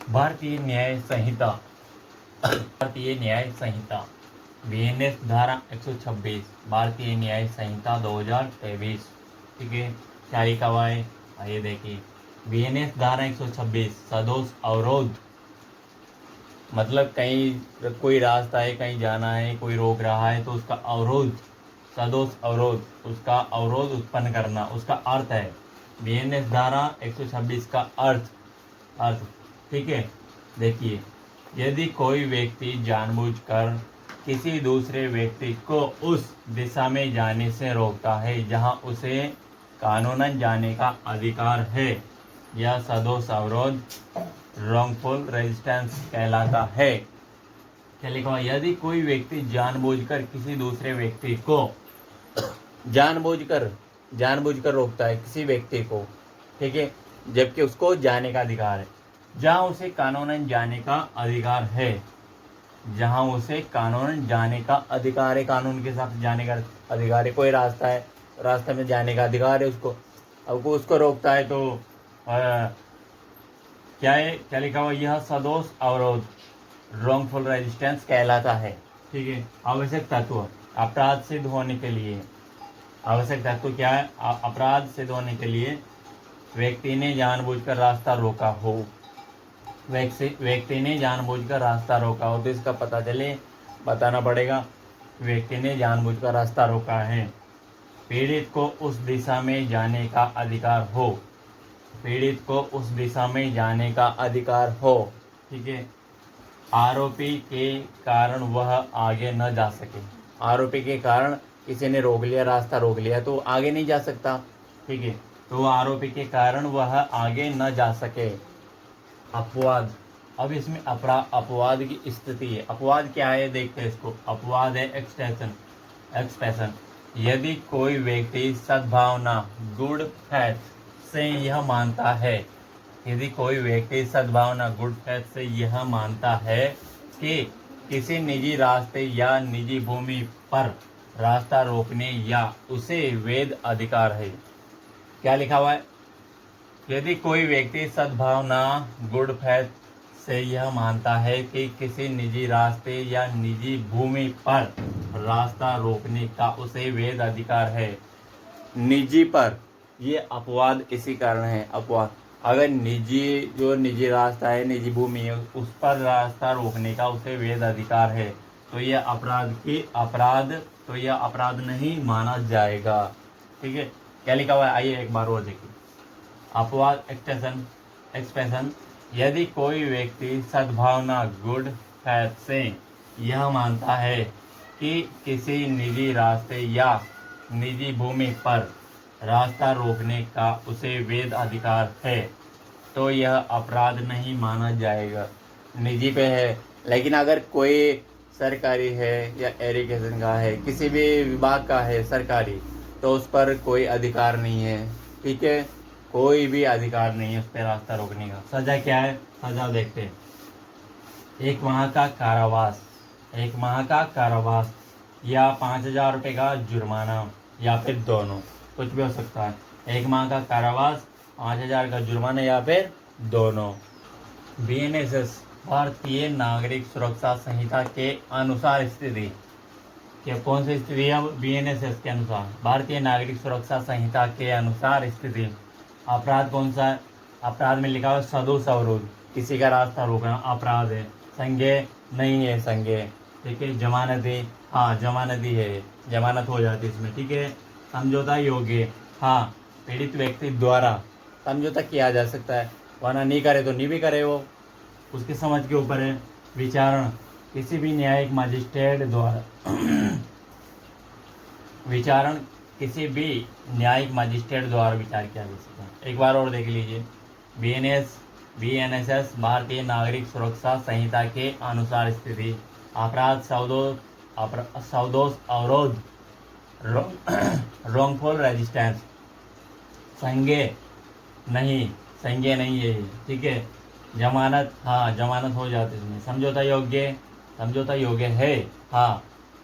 भारतीय न्याय संहिता भारतीय न्याय संहिता बीएनएस धारा 126 भारतीय न्याय संहिता 2023। ठीक है, क्या लिखा हुआ है आइए देखिए। बीएनएस धारा 126 सदोष अवरोध, मतलब कहीं कोई रास्ता है, कहीं जाना है, कोई रोक रहा है तो उसका अवरोध, सदोष अवरोध, उसका अवरोध उत्पन्न करना, उसका अर्थ है बीएनएस धारा 126 का अर्थ। ठीक है, देखिए, यदि कोई व्यक्ति जानबूझकर किसी दूसरे व्यक्ति को उस दिशा में जाने से रोकता है जहां उसे कानूनन जाने का अधिकार है, यह सदोष अवरोध रॉन्गफुल रेजिस्टेंस कहलाता है। क्या लिखा हुआ? यदि कोई व्यक्ति जानबूझकर किसी दूसरे व्यक्ति को जानबूझकर रोकता है किसी व्यक्ति को, ठीक है, जबकि उसको जाने का अधिकार है, जहां उसे कानूनन जाने का अधिकार है, जहां उसे कानूनन जाने का अधिकार है, कानून के हिसाब से जाने का अधिकार है, कोई रास्ता है, रास्ते में जाने का अधिकार है उसको, अब वो उसको रोकता है तो क्या है, क्या लिखा हुआ? यह सदोष अवरोध रॉन्गफुल रेजिस्टेंस कहलाता है। ठीक है, आवश्यक तत्व अपराध सिद्ध होने के लिए, आवश्यक तत्व क्या है? अपराध सिद्ध होने के लिए व्यक्ति ने जानबूझकर रास्ता रोका हो, व्यक्ति ने जानबूझकर रास्ता रोका हो, तो इसका पता चले, बताना पड़ेगा व्यक्ति ने जानबूझकर रास्ता रोका है। पीड़ित को उस दिशा में जाने का अधिकार हो, पीड़ित को उस दिशा में जाने का अधिकार हो। ठीक है, आरोपी के कारण वह आगे न जा सके, आरोपी के कारण किसी ने रोक लिया, रास्ता रोक लिया तो आगे नहीं जा सकता। ठीक है, तो आरोपी के कारण वह आगे न जा सके। अपवाद, अब इसमें अपवाद की स्थिति है। अपवाद क्या है देखते हैं इसको। अपवाद है एक्सप्रेशन। यदि कोई व्यक्ति सद्भावना गुड फैथ से यह मानता है, यदि कोई व्यक्ति सद्भावना गुड फैथ से यह मानता है कि किसी निजी रास्ते या निजी भूमि पर रास्ता रोकने या उसे वैध अधिकार है। क्या लिखा हुआ है? यदि कोई व्यक्ति सद्भावना गुड फैथ से यह मानता है कि किसी निजी रास्ते या निजी भूमि पर रास्ता रोकने का उसे वैध अधिकार है। निजी पर, ये अपवाद इसी कारण है। अपवाद, अगर निजी रास्ता है, निजी भूमि है, उस पर रास्ता रोकने का उसे वैध अधिकार है, तो यह अपराध नहीं माना जाएगा। ठीक है, क्या लिखा हुआ है आइए एक बार और देखिए। अपवाद एक्सप्रेशन, यदि कोई व्यक्ति सद्भावना गुड फैथ से यह मानता है कि किसी निजी रास्ते या निजी भूमि पर रास्ता रोकने का उसे वैध अधिकार है, तो यह अपराध नहीं माना जाएगा। निजी पे है, लेकिन अगर कोई सरकारी है या एजुकेशन का है, किसी भी विभाग का है सरकारी, तो उस पर कोई अधिकार नहीं है। ठीक है, कोई भी अधिकार नहीं है उस पर रास्ता रोकने का। सजा क्या है? सजा देखते हैं। 1 माह का कारावास, 1 माह का कारावास या 5,000 रुपये का जुर्माना, या फिर दोनों, कुछ भी हो सकता है। 1 माह का कारावास, 5,000 का जुर्माना, या फिर दोनों। बीएनएसएस भारतीय नागरिक सुरक्षा संहिता के अनुसार स्थिति, क्या कौन सी स्थिति है? बीएनएसएस के अनुसार, भारतीय नागरिक सुरक्षा संहिता के अनुसार स्थिति। अपराध कौन सा है? अपराध में लिखा हुआ सदोष अवरोध, किसी का रास्ता रोकना अपराध है। संज्ञेय नहीं है, संज्ञेय। ठीक है, जमानती, हाँ जमानती है, जमानत हो जाती है इसमें। ठीक है, समझौता योग्य, हाँ पीड़ित व्यक्ति द्वारा समझौता किया जा सकता है, वरना नहीं करे तो नहीं भी करे, वो उसकी समझ के ऊपर है। विचारण, किसी भी न्यायिक मजिस्ट्रेट द्वारा विचारण किसी भी न्यायिक मजिस्ट्रेट द्वारा विचार किया जा सकता है। एक बार और देख लीजिए। बीएनएसएस भारतीय नागरिक सुरक्षा संहिता के अनुसार स्थिति। अपराध सदोष अवरोध रॉन्गफुल रेजिस्टेंस। संज्ञेय नहीं है। ठीक है, जमानत, हाँ जमानत हो जाती है इसमें। समझौता योग्य है, हाँ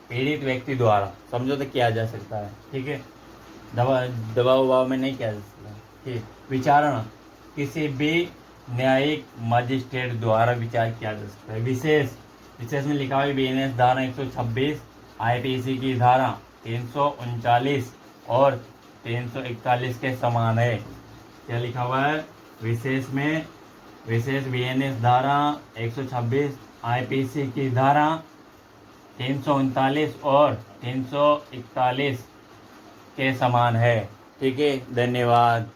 पीड़ित व्यक्ति द्वारा समझौता किया जा सकता है। ठीक है, दबाव में नहीं किया जा सकता। ठीक, विचारण, किसी भी न्यायिक मजिस्ट्रेट द्वारा विचार किया जा सकता है। विशेष में लिखा हुआ है बीएनएस धारा 126, आईपीसी की धारा 339 और 341 के समान है। क्या लिखा हुआ है? विशेष बीएनएस धारा 126, आईपीसी की धारा 339 और 341 के समान है। ठीक है, धन्यवाद।